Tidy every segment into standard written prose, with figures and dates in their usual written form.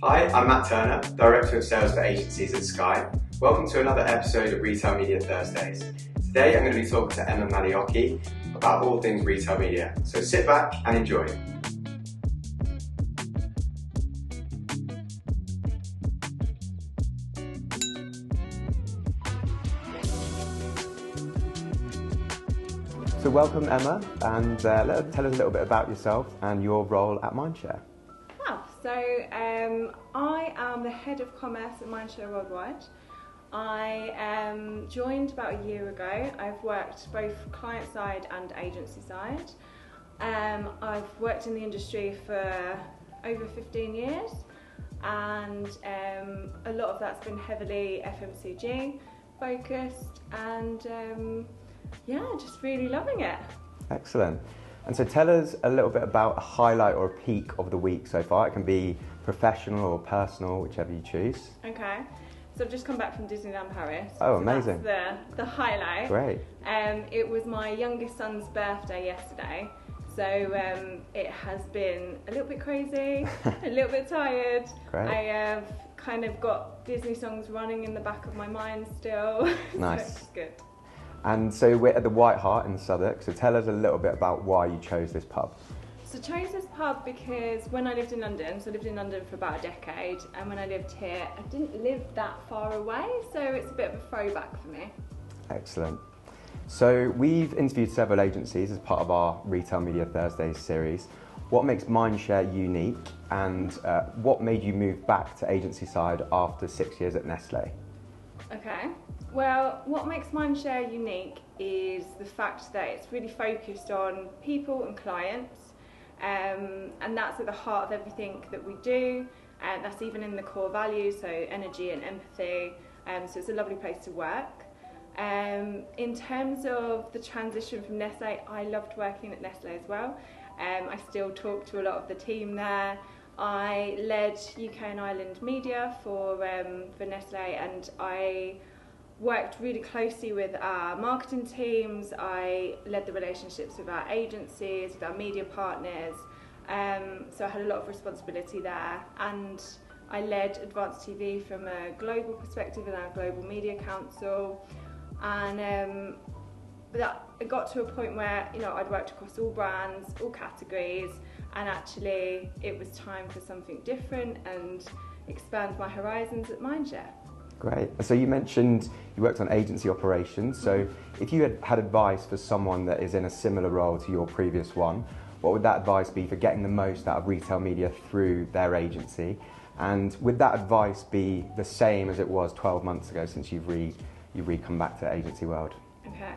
Hi, I'm Matt Turner, Director of Sales for Agencies at Sky. Welcome to another episode of Retail Media Thursdays. Today I'm going to be talking to Emma Magliocchi about all things retail media, so sit back and enjoy. So welcome Emma, and tell us a little bit about yourself and your role at Mindshare. I am the Head of Commerce at Mindshare Worldwide. I joined about a year ago. I've worked both client side and agency side. I've worked in the industry for over 15 years, and a lot of that's been heavily FMCG focused, and just really loving it. Excellent. And so tell us a little bit about a highlight or a peak of the week so far. It can be professional or personal, whichever you choose. Okay. So I've just come back from Disneyland Paris. Oh, so amazing. That's the highlight. Great. It was my youngest son's birthday yesterday. So it has been a little bit crazy, a little bit tired. Great. I have kind of got Disney songs running in the back of my mind still. Nice. So it's good. And so we're at the White Hart in Southwark, so tell us a little bit about why you chose this pub. So I chose this pub because when I lived in London, so I lived in London for about a decade, and when I lived here, I didn't live that far away, so it's a bit of a throwback for me. Excellent. So we've interviewed several agencies as part of our Retail Media Thursdays series. What makes Mindshare unique, and what made you move back to agency side after 6 years at Nestlé? Okay. Well, what makes Mindshare unique is the fact that it's really focused on people and clients, and that's at the heart of everything that we do, and that's even in the core values, so energy and empathy, so it's a lovely place to work. In terms of the transition from Nestlé, I loved working at Nestlé as well. I still talk to a lot of the team there. I led UK and Ireland media for Nestlé, and I worked really closely with our marketing teams. I led the relationships with our agencies, with our media partners, so I had a lot of responsibility there, and I led Advanced TV from a global perspective in our Global Media Council, and it got to a point where I'd worked across all brands, all categories, and actually it was time for something different and expand my horizons at Mindshare. Great. So you mentioned you worked on agency operations. So if you had advice for someone that is in a similar role to your previous one, what would that advice be for getting the most out of retail media through their agency? And would that advice be the same as it was 12 months ago since you've come back to agency world? Okay.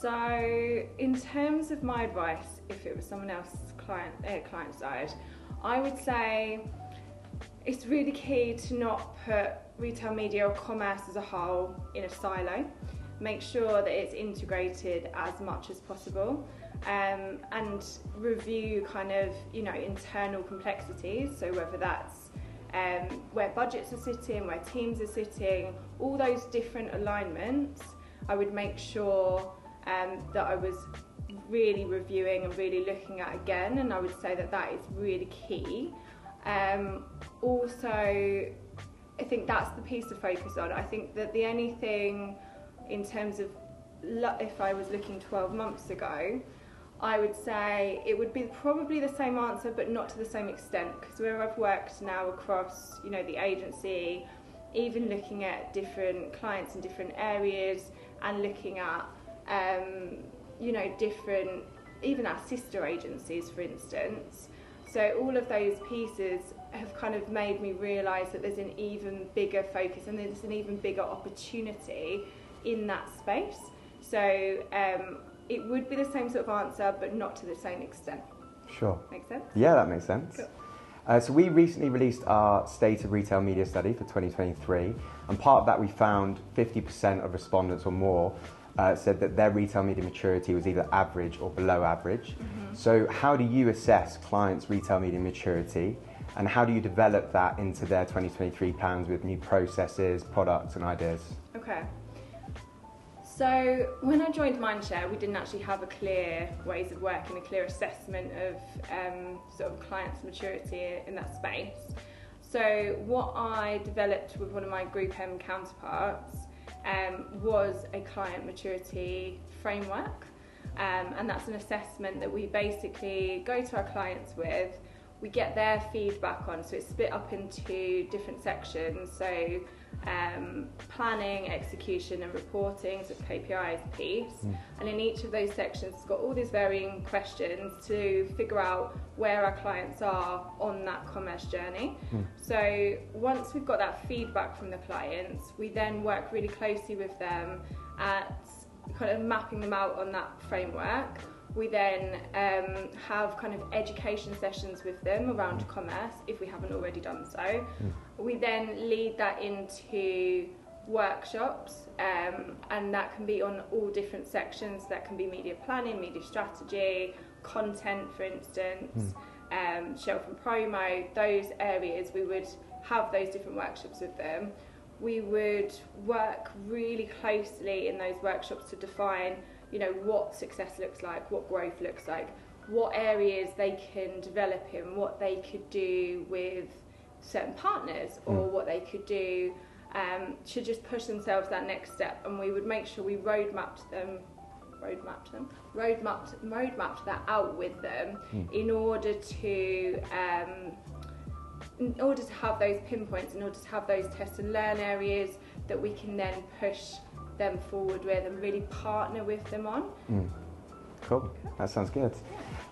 So in terms of my advice, if it was someone else's client side, I would say it's really key to not put retail media or commerce as a whole in a silo. Make sure that it's integrated as much as possible, and review kind of internal complexities, so whether that's where budgets are sitting, where teams are sitting, all those different alignments, I would make sure that I was really reviewing and really looking at again, and I would say that is really key. Also, I think that's the piece to focus on. I think that the only thing in terms of if I was looking 12 months ago, I would say it would be probably the same answer, but not to the same extent, because where I've worked now across the agency, even looking at different clients in different areas, and looking at different, even our sister agencies, for instance. So all of those pieces have kind of made me realise that there's an even bigger focus and there's an even bigger opportunity in that space. So it would be the same sort of answer, but not to the same extent. Sure. Make sense? Yeah, that makes sense. Cool. So we recently released our State of Retail Media study for 2023, and part of that we found 50% of respondents or more said that their retail media maturity was either average or below average. Mm-hmm. So how do you assess clients' retail media maturity, and how do you develop that into their 2023 plans with new processes, products and ideas? Okay. So when I joined Mindshare, we didn't actually have a clear ways of working, a clear assessment of sort of clients' maturity in that space. So what I developed with one of my Group M counterparts was a client maturity framework, and that's an assessment that we basically go to our clients with. We get their feedback on, so it's split up into different sections, so planning, execution and reporting, so KPIs piece, and in each of those sections it's got all these varying questions to figure out where our clients are on that commerce journey. So once we've got that feedback from the clients, we then work really closely with them at kind of mapping them out on that framework. We then have kind of education sessions with them around commerce, if we haven't already done so. We then lead that into workshops, and that can be on all different sections. That can be media planning, media strategy, content, for instance, shelf and promo, those areas. We would have those different workshops with them. We would work really closely in those workshops to define, you know, what success looks like, what growth looks like, what areas they can develop in, what they could do with certain partners, or what they could do to just push themselves that next step. And we would make sure we roadmapped that out with them in order to have those pinpoints, in order to have those test and learn areas that we can then push them forward with and really partner with them on. Cool, that sounds good.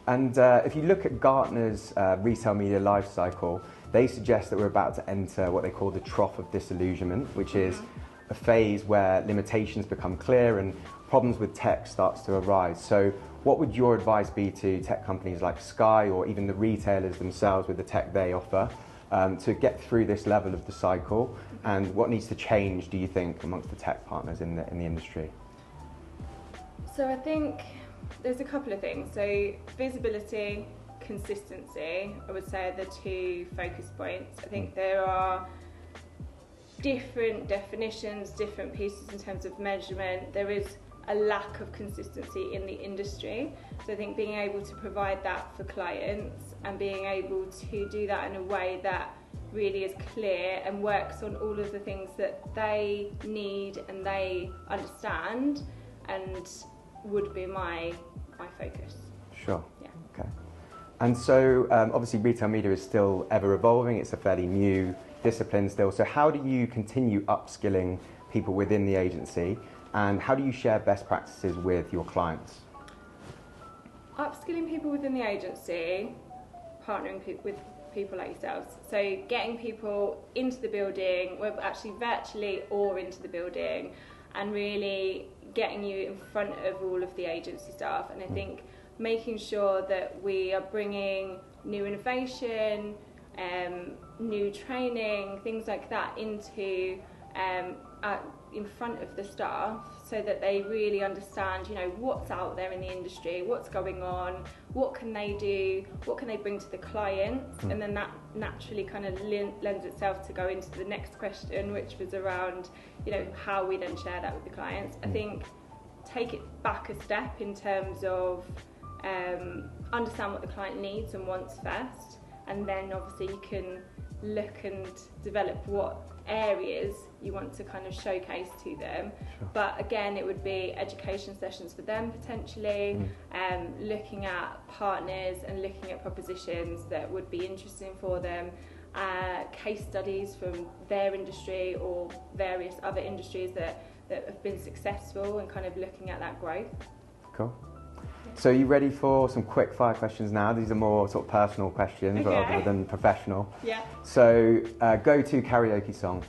And if you look at Gartner's retail media life cycle, they suggest that we're about to enter what they call the trough of disillusionment, which is a phase where limitations become clear and problems with tech starts to arise. So what would your advice be to tech companies like Sky, or even the retailers themselves with the tech they offer, to get through this level of the cycle? And what needs to change, do you think, amongst the tech partners in the industry? So I think there's a couple of things. So visibility, consistency, I would say, are the two focus points. I think there are different definitions, different pieces in terms of measurement. There is a lack of consistency in the industry. So I think being able to provide that for clients and being able to do that in a way that really is clear and works on all of the things that they need and they understand, and would be my focus. Sure. Yeah. Okay. And so obviously retail media is still ever evolving. It's a fairly new discipline still. So how do you continue upskilling people within the agency, and how do you share best practices with your clients? Upskilling people within the agency, partnering with people like yourselves. So getting people into the building, whether actually virtually or into the building, and really getting you in front of all of the agency staff. And I think making sure that we are bringing new innovation, new training, things like that into in front of the staff, so that they really understand, you know, what's out there in the industry, what's going on, what can they do, what can they bring to the clients, and then that naturally kind of lends itself to go into the next question, which was around, you know, how we then share that with the clients. I think take it back a step in terms of understand what the client needs and wants first, and then obviously you can look and develop what areas you want to kind of showcase to them. Sure. But again, it would be education sessions for them potentially, looking at partners and looking at propositions that would be interesting for them, case studies from their industry or various other industries that have been successful, and kind of looking at that growth. Cool. So are you ready for some quick fire questions now? These are more sort of personal questions rather than professional. Yeah. So go-to karaoke song?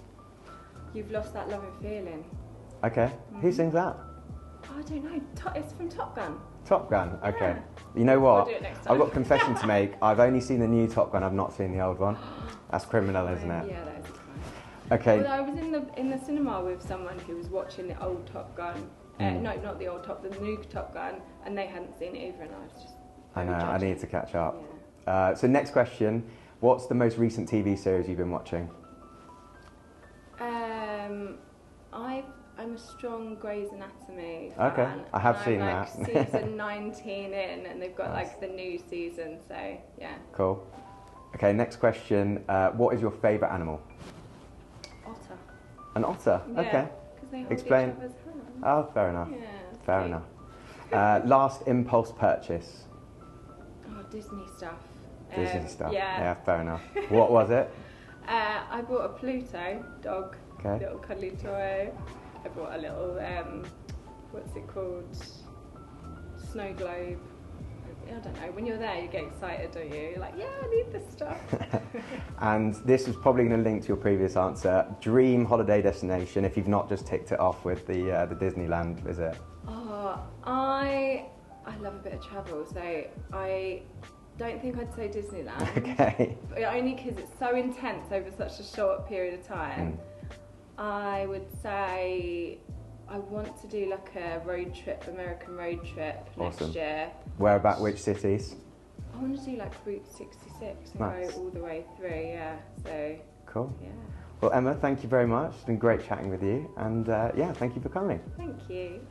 You've Lost That Loving Feeling. Okay. Who sings that? I don't know. It's from Top Gun. Top Gun, okay. Yeah. You know what? We'll do it next time. I've got a confession to make. I've only seen the new Top Gun, I've not seen the old one. That's criminal, isn't it? Yeah, that is a crime. Okay. Well, I was in the cinema with someone who was watching the old Top Gun. No, not the old Top, the new Top Gun, and they hadn't seen it either, and I was just... I know, I need to catch up. Yeah. So next question, what's the most recent TV series you've been watching? I'm a strong Grey's Anatomy Okay, fan. I have and seen I'm that. season 19 in, and they've got Nice. like the new season, so yeah. Cool. Okay, next question. What is your favourite animal? Otter. An otter? Yeah, Okay. because they hold Explain. each other's hands. Oh, fair enough. Yeah, it's Fair cute. enough. Last impulse purchase? Oh, Disney stuff. Disney stuff. Yeah. Yeah, fair enough. What was it? I bought a Pluto dog, Okay. little cuddly toy. I bought a little, what's it called? Snow globe. I don't know, when you're there you get excited, don't you? You're like, yeah, I need this stuff. And this is probably going to link to your previous answer. Dream holiday destination, if you've not just ticked it off with the Disneyland visit. Oh, I love a bit of travel, so I don't think I'd say Disneyland. Okay. But only because it's so intense over such a short period of time. I would say I want to do like a road trip, American road trip Awesome. next year. Where about, which cities? I want to do like Route 66 and Nice. go all the way through, yeah. So, Cool. yeah. Well, Emma, thank you very much. It's been great chatting with you. And yeah, thank you for coming. Thank you.